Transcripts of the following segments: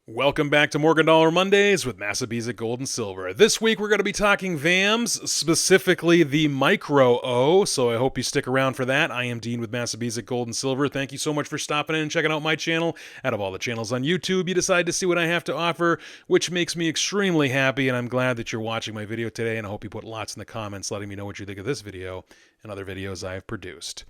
Welcome back to Morgan Dollar Mondays with Massabesic Gold and Silver. This week we're going to be talking VAMs, specifically the Micro O, so I hope you stick around for that. I am Dean with Massabesic Gold and Silver. Thank you so much for stopping in and checking out my channel. Out of all the channels on YouTube, you decide to see what I have to offer, which makes me extremely happy, and I'm glad that you're watching my video today, and I hope you put lots in the comments letting me know what you think of this video and other videos I have produced.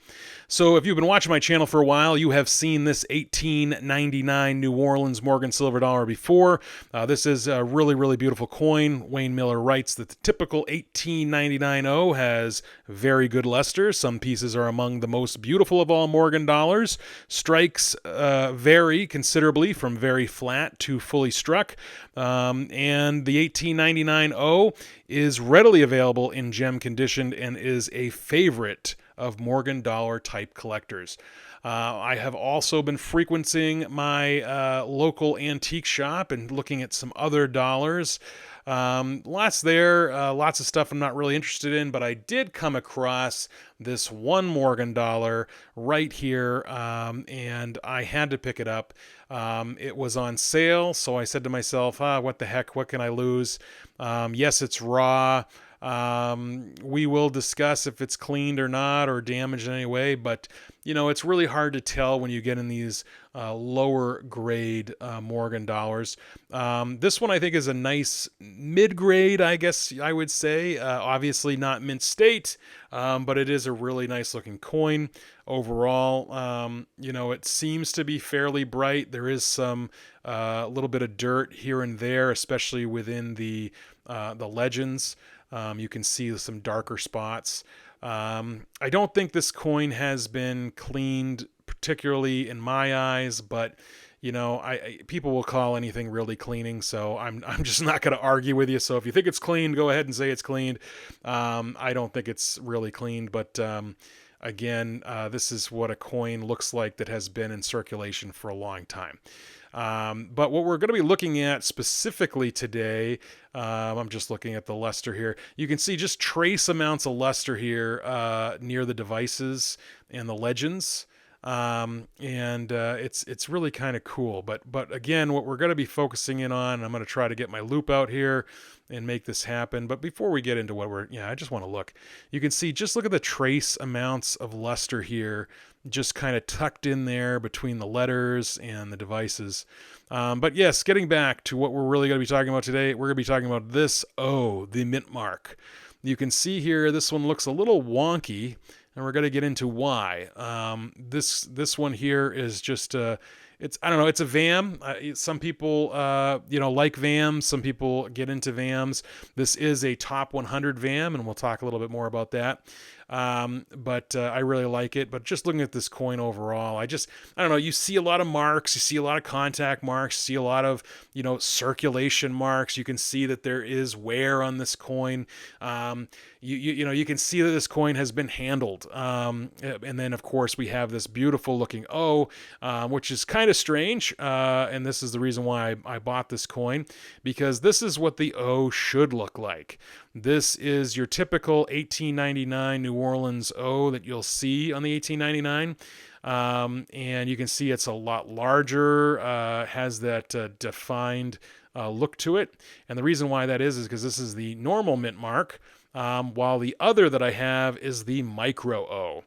So if you've been watching my channel for a while, you have seen this 1899 New Orleans Morgan silver dollar before. This is a really beautiful coin. Wayne Miller writes that the typical 1899 O has very good luster. Some pieces are among the most beautiful of all Morgan dollars. Strikes vary considerably from very flat to fully struck. And the 1899 O is readily available in gem condition and is a favorite of Morgan dollar type collectors. I have also been frequenting my local antique shop and looking at some other dollars. Lots there, lots of stuff I'm not really interested in, but I did come across this one Morgan dollar right here, and I had to pick it up. It was on sale, so I said to myself, what the heck, what can I lose? Yes, it's raw. We will discuss if it's cleaned or not or damaged in any way, but it's really hard to tell when you get in these lower grade Morgan dollars. This one I think is a nice mid-grade, I guess I would say. Obviously not mint state, but it is a really nice looking coin overall. It seems to be fairly bright. There is some little bit of dirt here and there, especially within the legends. You can see some darker spots. I don't think this coin has been cleaned particularly in my eyes, but people will call anything really cleaning, so I'm just not going to argue with you. So if you think it's cleaned, go ahead and say it's cleaned. I don't think it's really cleaned, but again, this is what a coin looks like that has been in circulation for a long time. But what we're going to be looking at specifically today, I'm just looking at the luster here. You can see just trace amounts of luster here near the devices and the legends. It's really kind of cool. But again, what we're going to be focusing in on, I'm going to try to get my loop out here and make this happen. But before we get into I just want to look. You can see, just look at the trace amounts of luster here, just kind of tucked in there between the letters and the devices. But yes, getting back to what we're really going to be talking about today, we're going to be talking about this O, the mint mark. You can see here, this one looks a little wonky, and we're going to get into why. This one here is just it's a VAM. Some people like VAMs. Some people get into VAMs. This is a top 100 VAM, and we'll talk a little bit more about that. But I really like it. But just looking at this coin overall, I don't know. You see a lot of marks. You see a lot of contact marks. You see a lot of circulation marks. You can see that there is wear on this coin. You can see that this coin has been handled. And then of course we have this beautiful looking O, which is kind of strange. And this is the reason why I bought this coin, because this is what the O should look like. This is your typical 1899 New Orleans O that you'll see on the 1899. And you can see it's a lot larger, has that defined look to it. And the reason why that is because this is the normal mint mark, while the other that I have is the Micro O.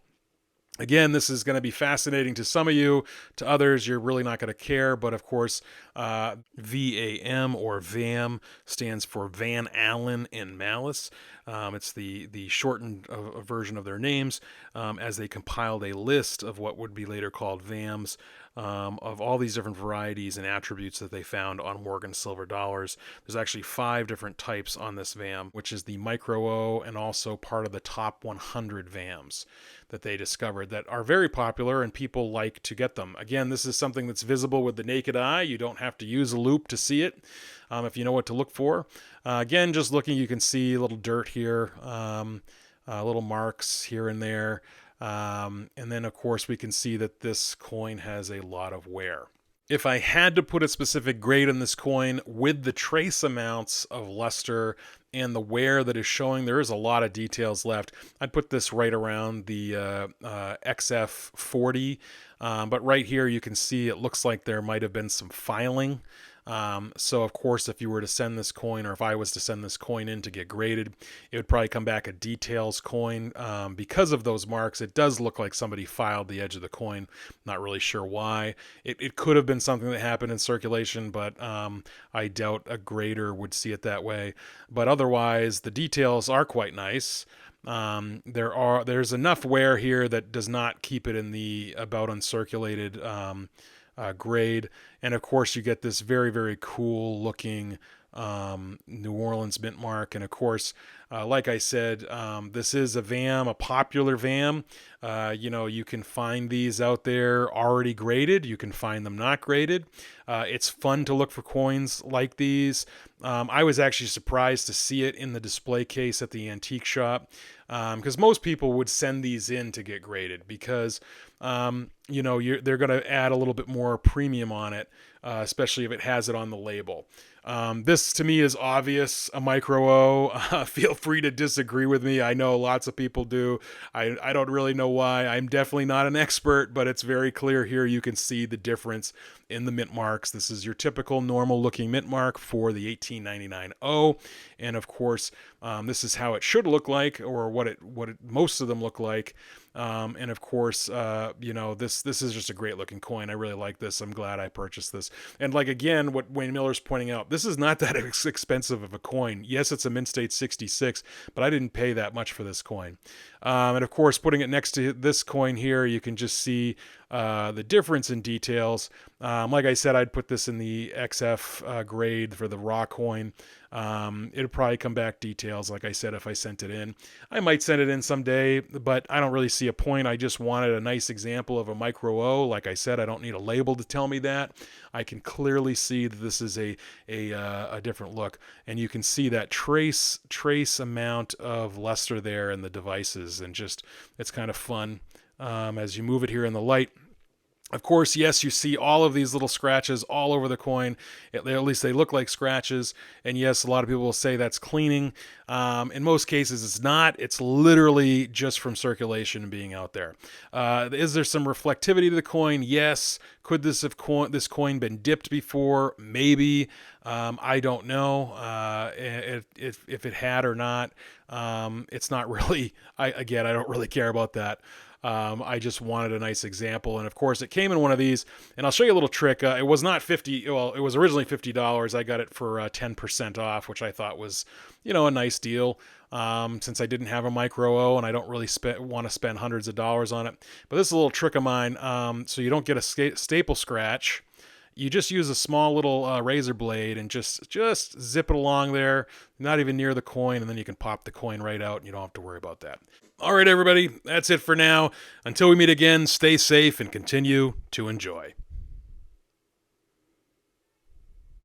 Again, this is going to be fascinating to some of you. To others, you're really not going to care. But of course, VAM or VAM stands for Van Allen and Malice. It's the shortened version of their names, as they compiled a list of what would be later called VAMs, of all these different varieties and attributes that they found on Morgan silver dollars. There's actually 5 different types on this VAM, which is the Micro O and also part of the top 100 VAMs that they discovered that are very popular and people like to get them. Again, this is something that's visible with the naked eye. You don't have to use a loop to see it if you know what to look for. Again, just looking, you can see a little dirt here, little marks here and there. And then, of course, we can see that this coin has a lot of wear. If I had to put a specific grade on this coin with the trace amounts of luster and the wear that is showing, there is a lot of details left. I'd put this right around the XF40, but right here you can see it looks like there might have been some filing So of course, if you were to send this coin, or if I was to send this coin in to get graded, it would probably come back a details coin. Because of those marks, it does look like somebody filed the edge of the coin. Not really sure why. It could have been something that happened in circulation, but I doubt a grader would see it that way. But otherwise, the details are quite nice. There's enough wear here that does not keep it in the about uncirculated grade, and of course you get this very, very cool looking New Orleans mint mark. And of course, like I said, this is a VAM, a popular VAM. You can find these out there already graded. You can find them not graded. It's fun to look for coins like these. I was actually surprised to see it in the display case at the antique shop, because most people would send these in to get graded because they're going to add a little bit more premium on it, especially if it has it on the label. This to me is obvious, a micro O. Feel free to disagree with me. I know lots of people do. I don't really know why. I'm definitely not an expert, but it's very clear here. You can see the difference in the mint marks. This is your typical normal looking mint mark for the 1899 O. And of course, this is how it should look like, or what most of them look like. And of course, this is just a great looking coin. I really like this. I'm glad I purchased this. And like, again, what Wayne Miller's pointing out, this is not that expensive of a coin. Yes, it's a mint state 66, but I didn't pay that much for this coin. And of course, putting it next to this coin here, you can just see the difference in details. Like I said, I'd put this in the XF grade for the raw coin. It'll probably come back details, like I said, if I sent it in. I might send it in someday, but I don't really see a point. I just wanted a nice example of a micro O. Like I said, I don't need a label to tell me that. I can clearly see that this is a different look, and you can see that trace amount of luster there in the devices, and just, it's kind of fun as you move it here in the light. Of course, yes, you see all of these little scratches all over the coin. At least they look like scratches. And yes, a lot of people will say that's cleaning. In most cases, it's not. It's literally just from circulation being out there. Is there some reflectivity to the coin? Yes. Could this coin been dipped before? Maybe. I don't know if it had or not. It's not really. I don't really care about that. I just wanted a nice example. And of course, it came in one of these, and I'll show you a little trick. It was not $50. Well, it was originally $50. I got it for 10% off, which I thought was, a nice deal. Since I didn't have a micro O and I don't really want to spend hundreds of dollars on it. But this is a little trick of mine. So you don't get a staple scratch. You just use a small little razor blade and just zip it along there, not even near the coin, and then you can pop the coin right out and you don't have to worry about that. All right, everybody, that's it for now. Until we meet again, stay safe and continue to enjoy.